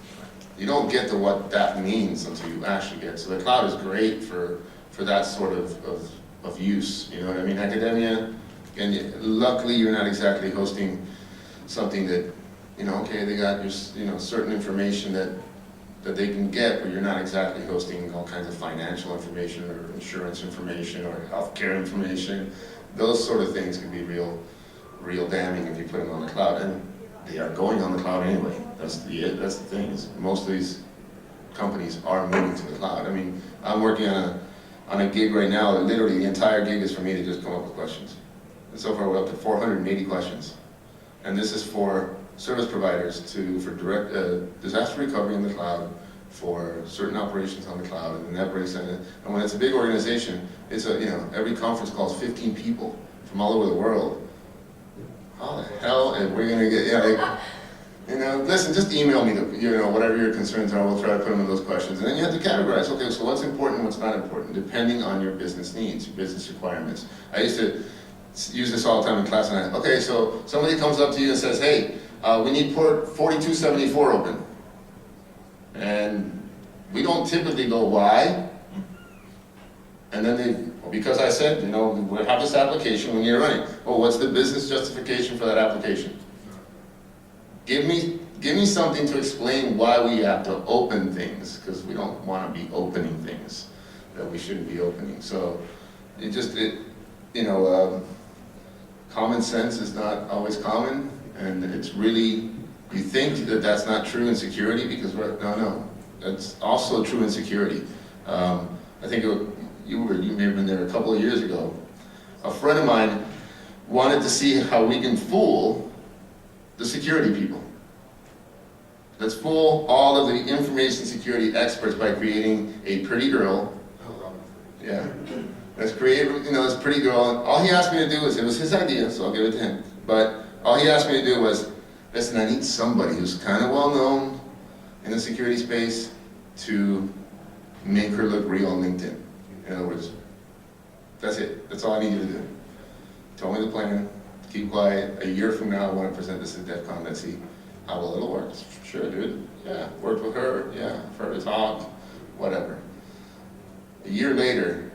You don't get to what that means until you actually get. So the cloud is great for that sort of use. You know what I mean? Academia, and luckily you're not exactly hosting something that, okay, they got your, certain information that they can get, but you're not exactly hosting all kinds of financial information or insurance information or healthcare information. Those sort of things can be real damning if you put them on the cloud, and they are going on the cloud anyway. That's the thing, is most of these companies are moving to the cloud. I mean, I'm working on a gig right now that literally the entire gig is for me to just come up with questions. And so far we're up to 480 questions. And this is for service providers for direct disaster recovery in the cloud, for certain operations on the cloud, and that breaks down. And when it's a big organization, it's every conference calls 15 people from all over the world. How the hell are we gonna get, listen, just email me whatever your concerns are, we'll try to put them in those questions. And then you have to categorize, okay, so what's important, what's not important, depending on your business needs, your business requirements. I used to use this all the time in class, and okay, so somebody comes up to you and says, hey, we need port 4274 open. And we don't typically go, why? And then because I said, we have this application when you're running. Well, what's the business justification for that application? Give me something to explain why we have to open things, because we don't want to be opening things that we shouldn't be opening. So common sense is not always common, and it's really, you think that that's not true in security, because no, that's also true in security. I think you may have been there a couple of years ago. A friend of mine wanted to see how we can fool the security people. Let's fool all of the information security experts by creating a pretty girl. Yeah. Let's create, this pretty girl. And all he asked me to do was, it was his idea, so I'll give it to him. But all he asked me to do was, listen, I need somebody who's kind of well known in the security space to make her look real on LinkedIn. In other words, that's it. That's all I need you to do. Tell me the plan. Keep quiet. A year from now, I want to present this at DEF CON. Let's see how well it'll work. Sure, dude. Yeah. Worked with her. Yeah. For her to talk. Whatever. A year later,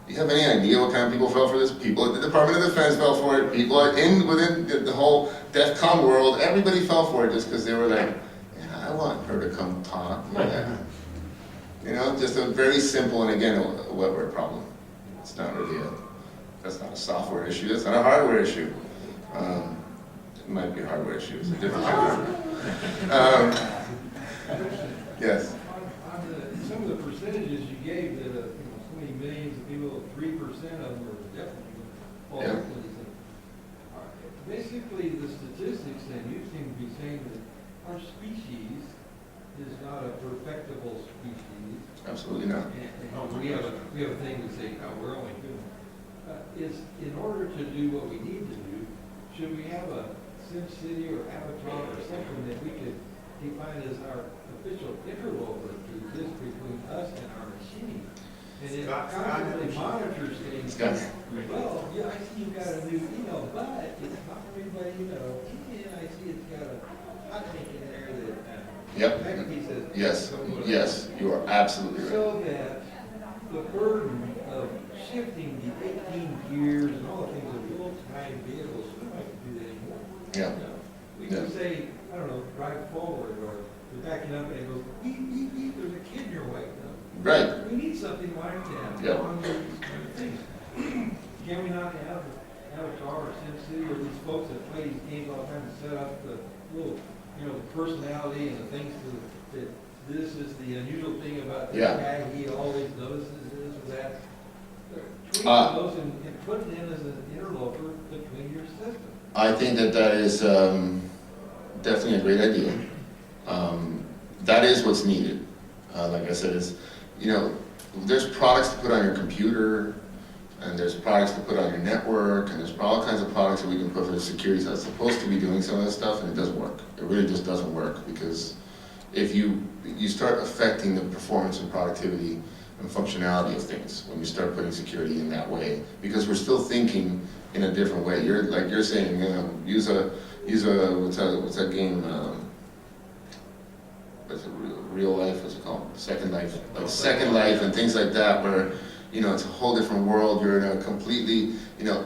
do you have any idea what kind of people fell for this? People at the Department of Defense fell for it. People within the whole DEF CON world, everybody fell for it just because they were like, yeah, I want her to come talk. Yeah. Just a very simple, and again, a webware problem. It's not really that's not a software issue, that's not a hardware issue. It might be a hardware issue, it's a different kind of yes? On some of the percentages you gave, that so many millions of people, 3% of them are definitely fall victims. Basically, the statistics then, you seem to be saying that our species is not a perfectible species. Absolutely not. And we have a thing to say, we're only human. Is in order to do what we need to do, should we have a SimCity or avatar or something that we could define as our official interloper to exist between us and our machine? And it constantly monitors things. Well, yeah, I see you got a new email, but it's not for anybody, and I see it's got a hot link in there that Yep. Says, yes, you are absolutely right. So that the burden of shifting the 18 gears and all the things of real-time vehicles, we don't have to do that anymore. Yeah. We can say, I don't know, drive forward, or you're backing up and it goes, beep, beep, beep, there's a kid in your way. Right. We need something like that on these kind of things. Can we not have Avatar or SimCity or these folks that play these games all the time to set up the little, the personality and the things that this is the unusual thing about this Yeah. guy, he always notices this or that. Tweak Uh, those and put it in as an interloper between your systems. I think that that is definitely a great idea. That is what's needed. Like I said, it's, you know, there's products to put on your computer, and there's products to put on your network, and there's all kinds of products that we can put for the security that's supposed to be doing some of that stuff, and it doesn't work. It really just doesn't work, because if you start affecting the performance and productivity and functionality of things when you start putting security in that way, because we're still thinking in a different way. You're saying, you know, use a what's that game? What's it, real life? What's it called? Second Life, like Second Life and things like that, where you know it's a whole different world. You're in a completely, you know,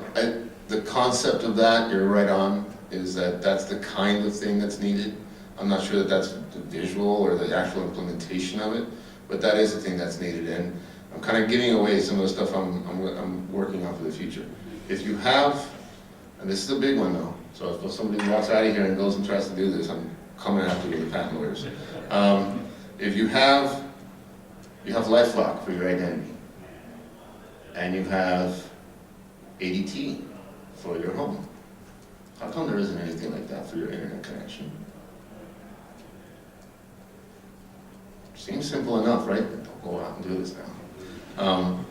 the concept of that. You're right on. Is that's the kind of thing that's needed. I'm not sure that that's the visual or the actual implementation of it, but that is the thing that's needed. And I'm kind of giving away some of the stuff I'm working on for the future. If you have, and this is a big one though, so if somebody walks out of here and goes and tries to do this, I'm coming after you with the patent lawyers. If you have LifeLock for your identity, and you have ADT for your home, how come there isn't anything like that for your internet connection? Seems simple enough, right? Don't go out and do this now.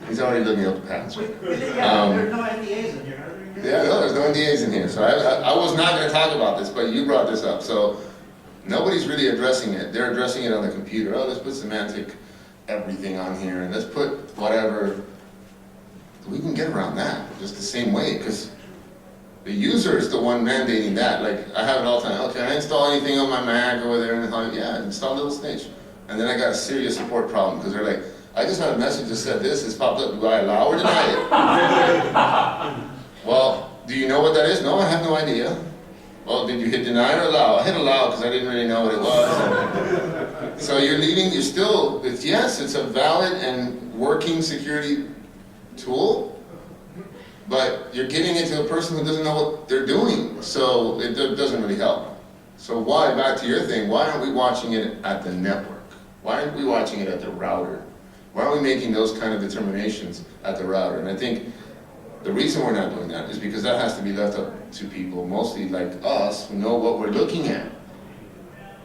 He's already looking up the patents. Yeah, there's no NDAs in here. Yeah, no, there's no NDAs in here. So I was not going to talk about this, but you brought this up. So nobody's really addressing it. They're addressing it on the computer. Oh, let's put semantic everything on here, and let's put whatever. We can get around that just the same way, because the user is the one mandating that. Like, I have it all the time. Okay, can I install anything on my Mac over there? And yeah, install Little Snitch. And then I got a serious support problem, because they're like, I just had a message that said this has popped up. Do I allow or deny it? Well, do you know what that is? No, I have no idea. Well, did you hit deny or allow? I hit allow because I didn't really know what it was. So you're still, yes, it's a valid and working security tool, but you're giving it to a person who doesn't know what they're doing. So it doesn't really help. So why, back to your thing, why aren't we watching it at the network? Why aren't we watching it at the router? Why aren't we making those kind of determinations at the router? And I think the reason we're not doing that is because that has to be left up to people, mostly like us, who know what we're looking at.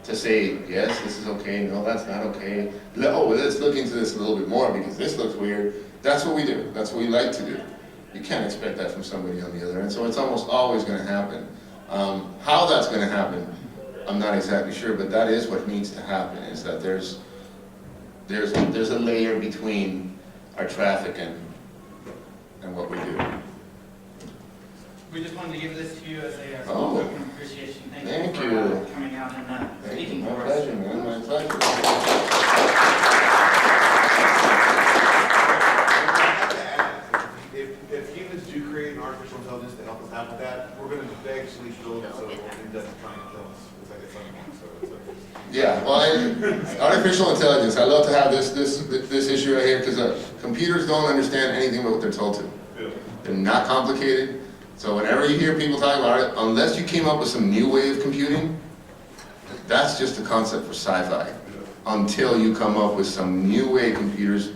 To say, yes, this is okay, no, that's not okay. Oh, well, let's look into this a little bit more because this looks weird. That's what we do. That's what we like to do. You can't expect that from somebody on the other end, so it's almost always going to happen. How that's going to happen, I'm not exactly sure, but that is what needs to happen, is that there's a layer between our traffic and what we do. We just wanted to give this to you as a Oh. token of appreciation. Thank for you. coming out and speaking My for us. pleasure, man, my pleasure. If humans do create an artificial intelligence to help us out with that, we're going to beg Shalish Phillips so it doesn't try and kill us. It's like at some point, so it's like. Yeah, well, artificial intelligence, I love to have this issue right here, because computers don't understand anything but what they're told to. Yeah. They're not complicated. So whenever you hear people talk about it, unless you came up with some new way of computing, that's just a concept for sci-fi. Until you come up with some new way computers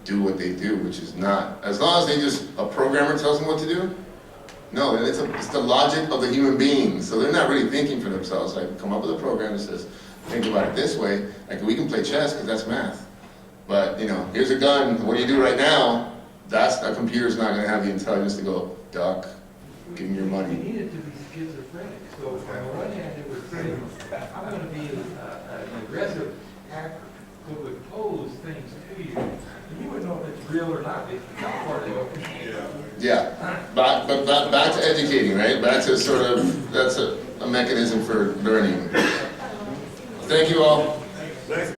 do what they do, which is not, as long as a programmer tells them what to do. No, it's the logic of the human being. So they're not really thinking for themselves. Like, come up with a program that says, think about it this way. Like, we can play chess because that's math. But, you know, here's a gun. What do you do right now? A computer's not going to have the intelligence to go, duck, give me your You money. need it to be schizophrenic. So on the one hand, it would say, I'm going to be an aggressive hacker who would pose things to you. And you would know if it's real or not. It's not part of it. Yeah, but back to educating, right? Back to sort of, that's a mechanism for learning. Thank you all.